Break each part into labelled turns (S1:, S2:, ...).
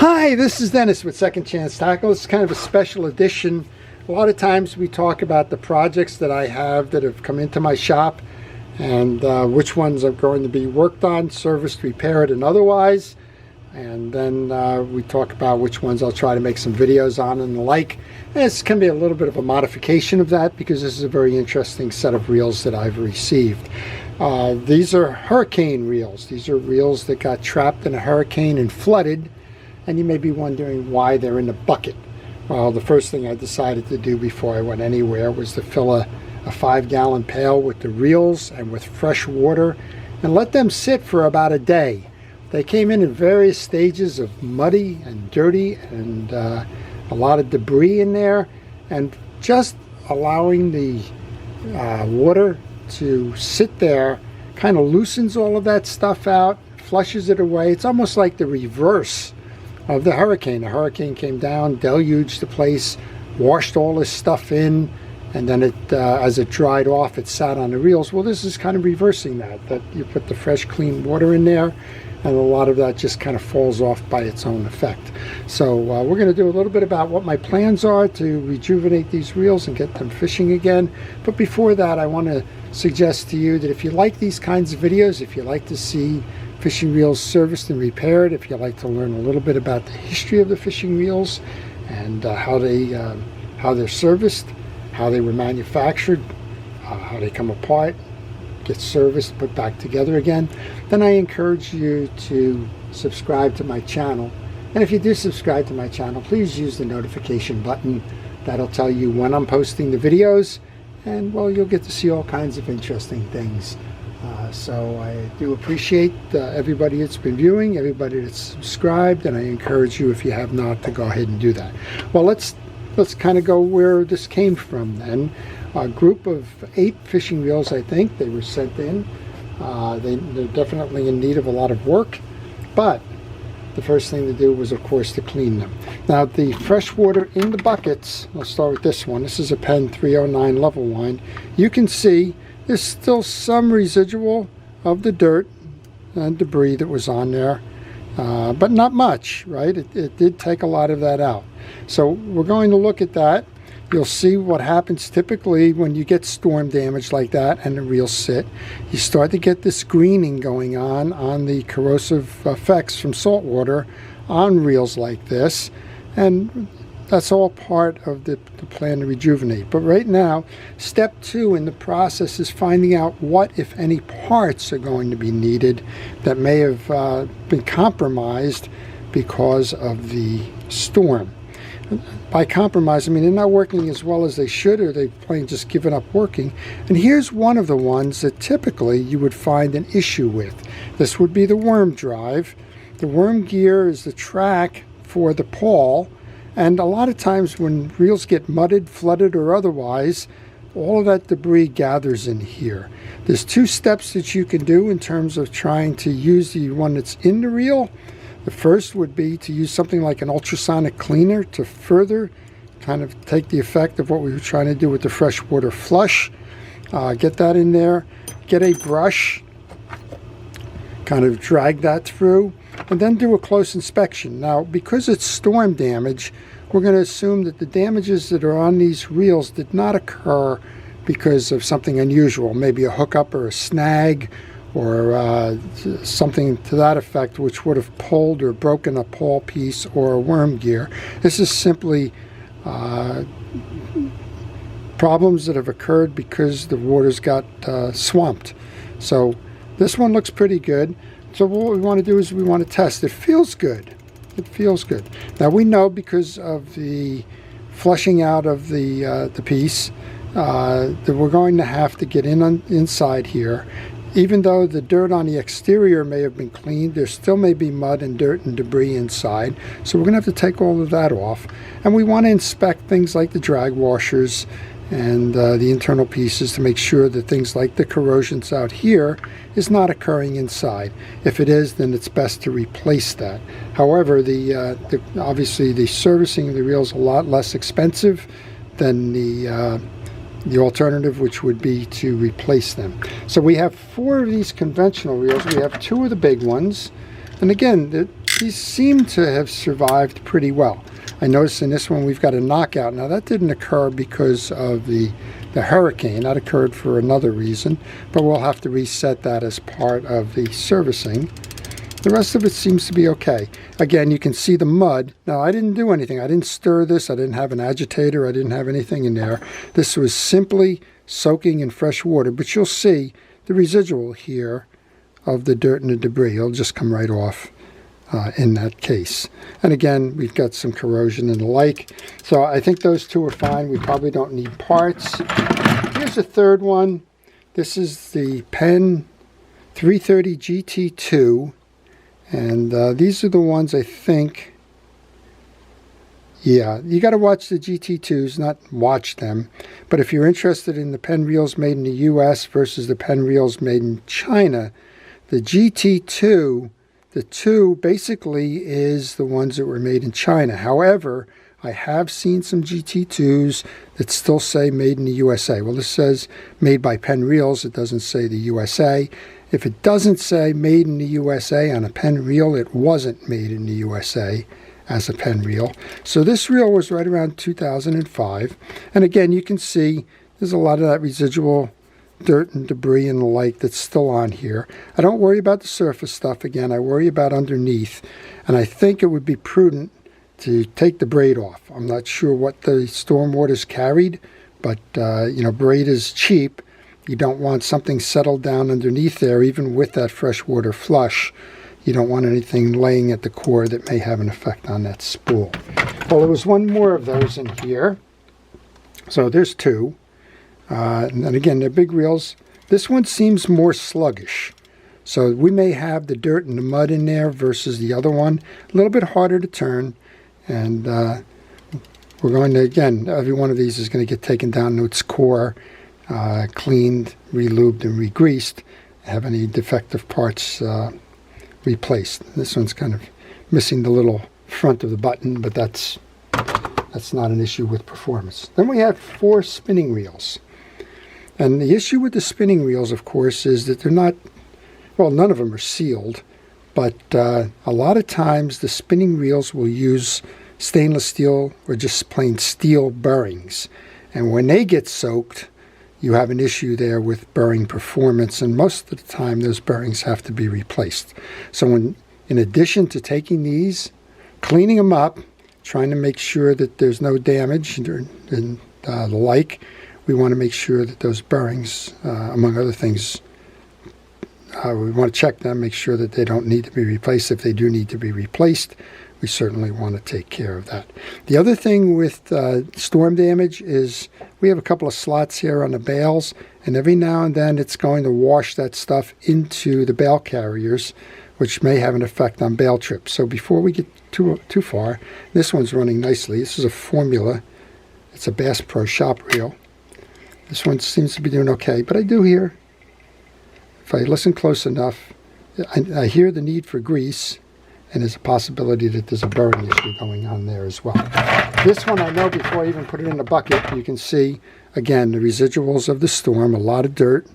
S1: Hi, this is Dennis with Second Chance Tackle. It's kind of a special edition. A lot of times we talk about the projects that I have that have come into my shop and which ones are going to be worked on, serviced, repaired, and otherwise. And then we talk about which ones I'll try to make some videos on and the like. And it's going to be a little bit of a modification of that because this is a very interesting set of reels that I've received. These are hurricane reels. These are reels that got trapped in a hurricane and flooded. And you may be wondering why they're in the bucket. Well, the first thing I decided to do before I went anywhere was to fill a 5-gallon pail with the reels and with fresh water and let them sit for about a day. They came in various stages of muddy and dirty and a lot of debris in there, and just allowing the water to sit there kind of loosens all of that stuff out, flushes it away. It's almost like the reverse of the hurricane. The hurricane came down, deluged the place, washed all this stuff in, and then it, as it dried off, it sat on the reels. Well, this is kind of reversing that you put the fresh, clean water in there, and a lot of that just kind of falls off by its own effect. So we're going to do a little bit about what my plans are to rejuvenate these reels and get them fishing again. But before that, I want to suggest to you that if you like these kinds of videos, if you like to see fishing reels serviced and repaired, if you like to learn a little bit about the history of the fishing reels and how they're serviced, how they were manufactured, how they come apart, get serviced, put back together again, then I encourage you to subscribe to my channel. And if you do subscribe to my channel, please use the notification button. That'll tell you when I'm posting the videos, and well, you'll get to see all kinds of interesting things. So I do appreciate everybody that's been viewing, everybody that's subscribed, and I encourage you, if you have not, to go ahead and do that. Well, let's kind of go where this came from then. A group of 8 fishing reels, I think. They were sent in. They're definitely in need of a lot of work, but the first thing to do was, of course, to clean them. Now, the fresh water in the buckets, I'll start with this one. This is a Penn 309 level line. You can see there's still some residual of the dirt and debris that was on there, but not much, right? It did take a lot of that out. So we're going to look at that. You'll see what happens typically when you get storm damage like that and the reels sit. You start to get this greening going on the corrosive effects from salt water on reels like this, and that's all part of the plan to rejuvenate. But right now, step 2 in the process is finding out what, if any, parts are going to be needed that may have been compromised because of the storm. By compromise, I mean they're not working as well as they should, or they've plain just given up working. And here's one of the ones that typically you would find an issue with. This would be the worm drive. The worm gear is the track for the pawl. And a lot of times when reels get mudded, flooded, or otherwise, all of that debris gathers in here. There's 2 steps that you can do in terms of trying to use the one that's in the reel. The first would be to use something like an ultrasonic cleaner to further kind of take the effect of what we were trying to do with the freshwater flush. Get that in there. Get a brush, kind of drag that through, and then do a close inspection. Now, because it's storm damage, we're going to assume that the damages that are on these reels did not occur because of something unusual, maybe a hookup or a snag or something to that effect, which would have pulled or broken a pawl piece or a worm gear. This is simply problems that have occurred because the water's got swamped. So this one looks pretty good. So what we want to do is we want to test. It feels good. It feels good. Now we know because of the flushing out of the piece that we're going to have to get inside here. Even though the dirt on the exterior may have been cleaned, there still may be mud and dirt and debris inside. So we're going to have to take all of that off. And we want to inspect things like the drag washers and the internal pieces to make sure that things like the corrosions out here is not occurring inside. If it is, then it's best to replace that. However, obviously the servicing of the reel is a lot less expensive than the alternative, which would be to replace them. So we have 4 of these conventional reels. We have 2 of the big ones, and again, these seem to have survived pretty well. I noticed in this one we've got a knockout. Now that didn't occur because of the hurricane. That occurred for another reason, but we'll have to reset that as part of the servicing. The rest of it seems to be okay. Again, you can see the mud. Now, I didn't do anything. I didn't stir this. I didn't have an agitator. I didn't have anything in there. This was simply soaking in fresh water, but you'll see the residual here of the dirt and the debris. It'll just come right off in that case. And again, we've got some corrosion and the like. So I think those two are fine. We probably don't need parts. Here's a third one. This is the Penn 330 GT2. And these are the ones I think, yeah, you got to watch the GT2s, not watch them. But if you're interested in the Penn reels made in the US versus the Penn reels made in China, the GT2, the 2 basically is the ones that were made in China. However, I have seen some GT2s that still say made in the USA. Well, this says made by Penn Reels. It doesn't say the USA. If it doesn't say made in the USA on a Penn reel, it wasn't made in the USA as a Penn reel. So this reel was right around 2005. And again, you can see there's a lot of that residual dirt and debris and the like that's still on here. I don't worry about the surface stuff again. I worry about underneath. And I think it would be prudent to take the braid off. I'm not sure what the stormwater's carried, but you know, braid is cheap. You don't want something settled down underneath there, even with that freshwater flush. You don't want anything laying at the core that may have an effect on that spool. Well, there was one more of those in here. So there's 2. And again, they're big reels. This one seems more sluggish. So we may have the dirt and the mud in there versus the other one. A little bit harder to turn. And we're going to, again, every one of these is going to get taken down to its core, cleaned, re-lubed, and re-greased. Have any defective parts replaced. This one's kind of missing the little front of the button, but that's not an issue with performance. Then we have 4 spinning reels. And the issue with the spinning reels, of course, is that they're not, well, none of them are sealed, but a lot of times the spinning reels will use stainless steel or just plain steel bearings. And when they get soaked, you have an issue there with bearing performance, and most of the time those bearings have to be replaced. So in addition to taking these, cleaning them up, trying to make sure that there's no damage and the like, we want to make sure that those bearings, among other things, we want to check them, make sure that they don't need to be replaced. If they do need to be replaced, we certainly want to take care of that. The other thing with storm damage is we have a couple of slots here on the bales, and every now and then it's going to wash that stuff into the bale carriers, which may have an effect on bale trips. So before we get too far, this one's running nicely. This is a Formula. It's a Bass Pro shop reel. This one seems to be doing okay, but I do hear, if I listen close enough, I hear the need for grease, and there's a possibility that there's a bearing issue going on there as well. This one I know before I even put it in the bucket, you can see, again, the residuals of the storm, a lot of dirt,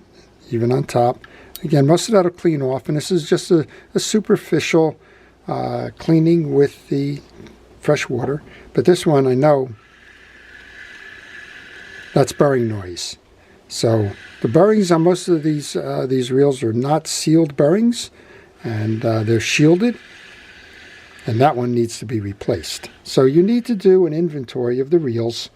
S1: even on top. Again, most of that will clean off, and this is just a superficial cleaning with the fresh water. But this one, I know, that's bearing noise. So the bearings on most of these reels are not sealed bearings, and they're shielded, and that one needs to be replaced. So you need to do an inventory of the reels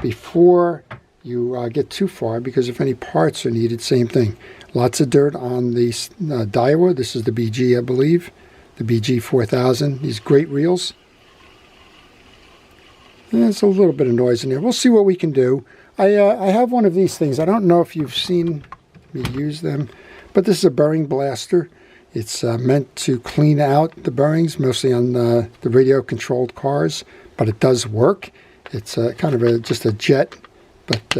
S1: before you get too far, because if any parts are needed, same thing. Lots of dirt on the Daiwa. This is the BG, I believe, the BG 4000. These great reels. And there's a little bit of noise in there. We'll see what we can do. I have one of these things. I don't know if you've seen me use them, but this is a bearing blaster. It's meant to clean out the bearings, mostly on the radio-controlled cars, but it does work. It's kind of just a jet, but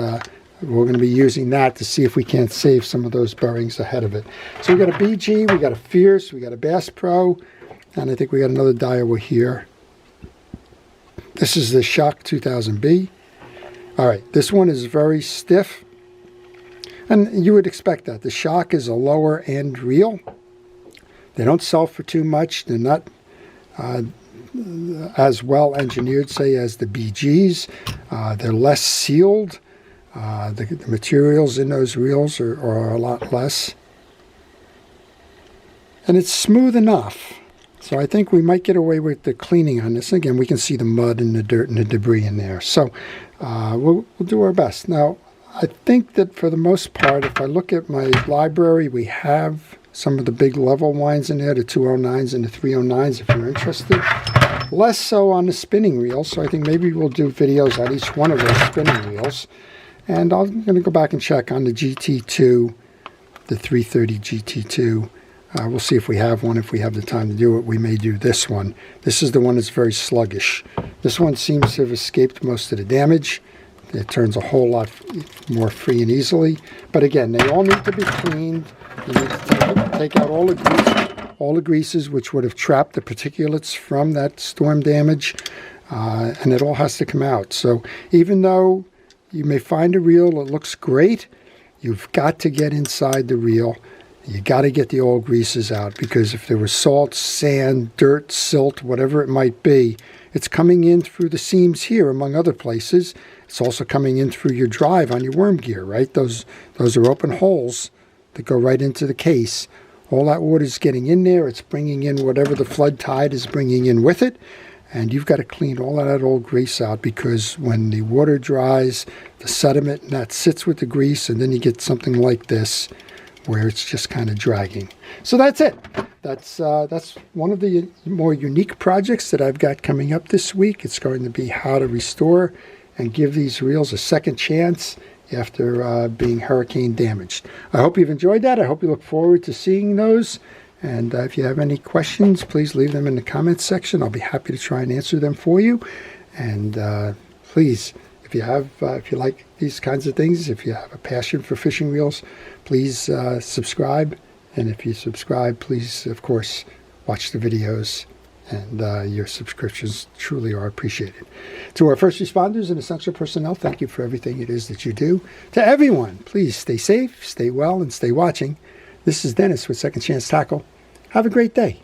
S1: we're going to be using that to see if we can't save some of those bearings ahead of it. So we got a BG, we got a Fierce, we got a Bass Pro, and I think we got another Daiwa here. This is the Shock 2000B. All right, this one is very stiff, and you would expect that. The Shock is a lower end reel. They don't sell for too much. They're not as well engineered, say, as the BGs. They're less sealed. The materials in those reels are a lot less. And it's smooth enough. So I think we might get away with the cleaning on this. Again, we can see the mud and the dirt and the debris in there. So we'll do our best. Now, I think that for the most part, if I look at my library, we have some of the big level wines in there, the 209s and the 309s if you're interested. Less so on the spinning reels, so I think maybe we'll do videos on each one of those spinning reels. And I'm going to go back and check on the GT2, the 330 GT2. We'll see if we have one. If we have the time to do it, we may do this one. This is the one that's very sluggish. This one seems to have escaped most of the damage. It turns a whole lot more free and easily. But again, they all need to be cleaned. You need to take out all the greases which would have trapped the particulates from that storm damage. And it all has to come out. So even though you may find a reel that looks great, you've got to get inside the reel. You got to get the old greases out, because if there was salt, sand, dirt, silt, whatever it might be, it's coming in through the seams here, among other places. It's also coming in through your drive on your worm gear, right? Those are open holes that go right into the case. All that water is getting in there. It's bringing in whatever the flood tide is bringing in with it. And you've got to clean all of that old grease out, because when the water dries, the sediment and that sits with the grease, and then you get something like this, where it's just kind of dragging. So that's it. That's one of the more unique projects that I've got coming up this week. It's going to be how to restore and give these reels a second chance after being hurricane damaged. I hope you've enjoyed that. I hope you look forward to seeing those. And if you have any questions, please leave them in the comments section. I'll be happy to try and answer them for you. And please, if you like these kinds of things, if you have a passion for fishing reels, please subscribe. And if you subscribe, please, of course, watch the videos. And your subscriptions truly are appreciated. To our first responders and essential personnel, thank you for everything it is that you do. To everyone, please stay safe, stay well, and stay watching. This is Dennis with Second Chance Tackle. Have a great day.